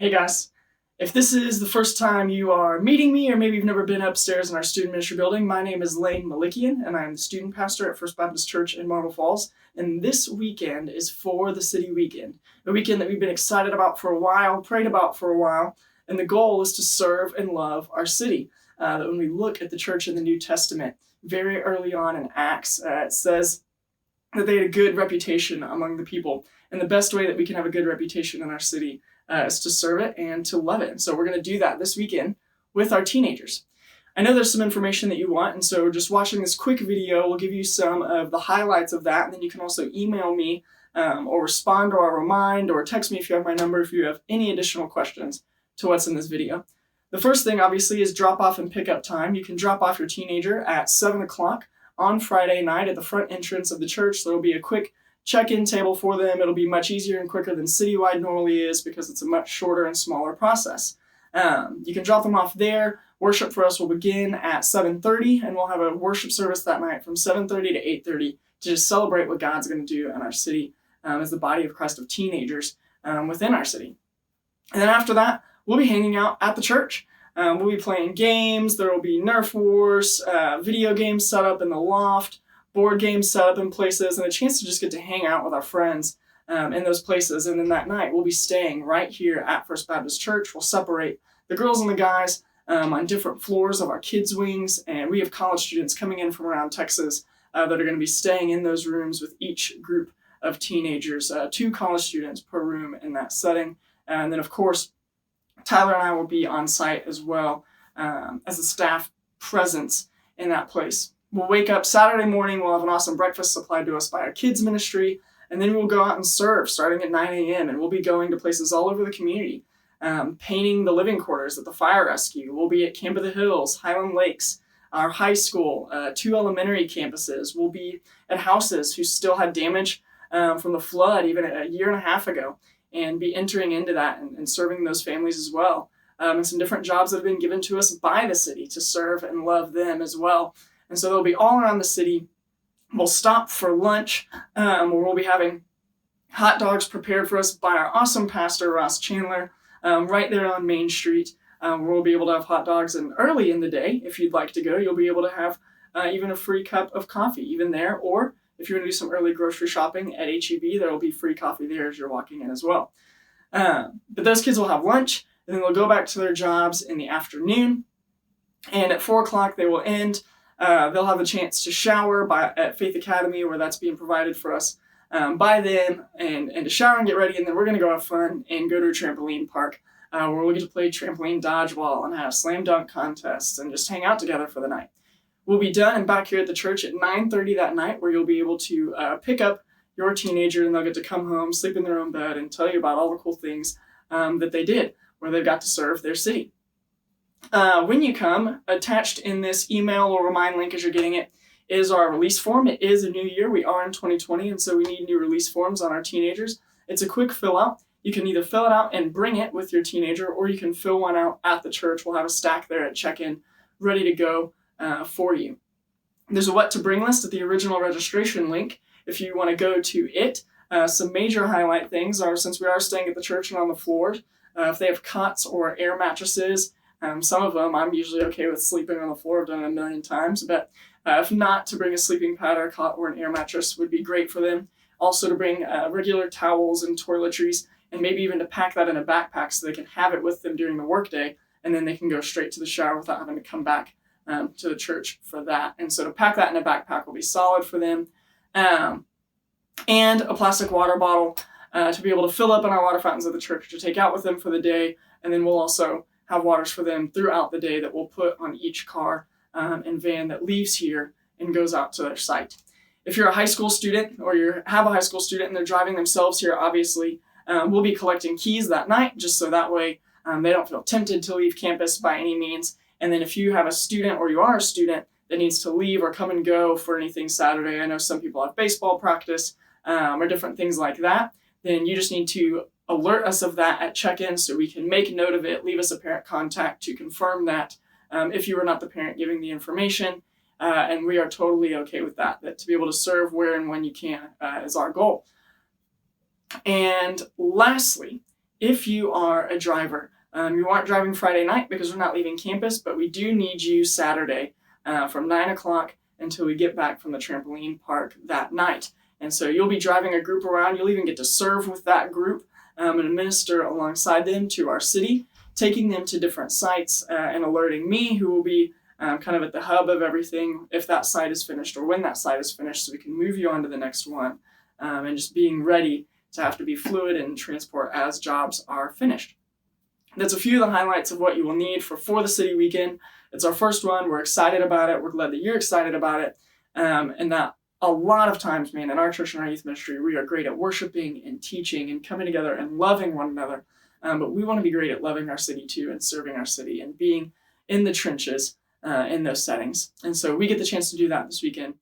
Hey guys, if this is the first time you are meeting me, or maybe you've never been upstairs in our student ministry building, my name is Lane Malikian, and I'm the student pastor at First Baptist Church in Marble Falls. And this weekend is For the City Weekend, a weekend that we've been excited about for a while, prayed about for a while, and the goal is to serve and love our city. That when we look at the church in the New Testament, very early on in Acts, it says that they had a good reputation among the people. And the best way that we can have a good reputation in our city is to serve it and to love it. And so we're going to do that this weekend with our teenagers. I know there's some information that you want, and so just watching this quick video will give you some of the highlights of that. And then you can also email me or respond or remind or text me if you have my number if you have any additional questions to what's in this video. The first thing, obviously, is drop off and pick up time. You can drop off your teenager at 7 o'clock on Friday night at the front entrance of the church. There will be a quick check-in table for them. It'll be much easier and quicker than citywide normally is because it's a much shorter and smaller process. You can drop them off there. Worship for us will begin at 7:30, and we'll have a worship service that night from 7:30 to 8:30 to just celebrate what God's going to do in our city as the body of Christ of teenagers within our city. And then after that, we'll be hanging out at the church. We'll be playing games. There will be Nerf wars, video games set up in the loft, board games set up in places, and a chance to just get to hang out with our friends in those places. And then that night, we'll be staying right here at First Baptist Church. We'll separate the girls and the guys on different floors of our kids' wings, and we have college students coming in from around Texas that are going to be staying in those rooms with each group of teenagers, 2 college students per room in that setting. And then, of course, Tyler and I will be on site as well as a staff presence in that place. We'll wake up Saturday morning, we'll have an awesome breakfast supplied to us by our kids ministry, and then we'll go out and serve starting at 9 a.m. and we'll be going to places all over the community, painting the living quarters at the fire rescue. We'll be at Camp of the Hills, Highland Lakes, our high school, 2 elementary campuses. We'll be at houses who still had damage from the flood even a year and a half ago, and be entering into that and serving those families as well. And some different jobs that have been given to us by the city to serve and love them as well. And so they'll be all around the city. We'll stop for lunch, where we'll be having hot dogs prepared for us by our awesome pastor, Ross Chandler, right there on Main Street, where we'll be able to have hot dogs. And early in the day, if you'd like to go, you'll be able to have even a free cup of coffee even there. Or if you're going to do some early grocery shopping at HEB, there will be free coffee there as you're walking in as well. But those kids will have lunch, and then they'll go back to their jobs in the afternoon. And at 4 o'clock, they will end. They'll have a chance to shower at Faith Academy, where that's being provided for us by them, and to shower and get ready. And then we're going to go have fun and go to a trampoline park where we'll get to play trampoline dodgeball and have slam dunk contests and just hang out together for the night. We'll be done and back here at the church at 9:30 that night, where you'll be able to pick up your teenager, and they'll get to come home, sleep in their own bed, and tell you about all the cool things that they did, where they've got to serve their city. When you come, attached in this email or remind link as you're getting it is our release form. It is a new year. We are in 2020, and so we need new release forms on our teenagers. It's a quick fill out. You can either fill it out and bring it with your teenager, or you can fill one out at the church. We'll have a stack there at check-in ready to go for you. There's a what to bring list at the original registration link if you want to go to it. Some major highlight things are, since we are staying at the church and on the floors, if they have cots or air mattresses, some of them I'm usually okay with sleeping on the floor. I've done it a million times, but if not, to bring a sleeping pad or a cot or an air mattress would be great for them. Also to bring regular towels and toiletries, and maybe even to pack that in a backpack so they can have it with them during the workday, and then they can go straight to the shower without having to come back to the church for that. And so to pack that in a backpack will be solid for them. And a plastic water bottle to be able to fill up in our water fountains at the church to take out with them for the day. And then we'll also have waters for them throughout the day that we'll put on each car and van that leaves here and goes out to their site. If you're a high school student, or you have a high school student and they're driving themselves here, obviously, we'll be collecting keys that night, just so that way they don't feel tempted to leave campus by any means. And then if you have a student, or you are a student that needs to leave or come and go for anything Saturday, I know some people have baseball practice or different things like that, then you just need to alert us of that at check-in so we can make note of it, leave us a parent contact to confirm that if you are not the parent giving the information. And we are totally okay with that to be able to serve where and when you can is our goal. And lastly, if you are a driver, you aren't driving Friday night because we're not leaving campus, but we do need you Saturday from 9 o'clock until we get back from the trampoline park that night. And so you'll be driving a group around. You'll even get to serve with that group and minister alongside them to our city, taking them to different sites and alerting me, who will be kind of at the hub of everything, if that site is finished or when that site is finished, so we can move you on to the next one, and just being ready to have to be fluid and transport as jobs are finished. That's a few of the highlights of what you will need for the city weekend. It's our first one. We're excited about it. We're glad that you're excited about it. And that a lot of times, man, in our church and our youth ministry, we are great at worshiping and teaching and coming together and loving one another. But we want to be great at loving our city too, and serving our city and being in the trenches in those settings. And so we get the chance to do that this weekend.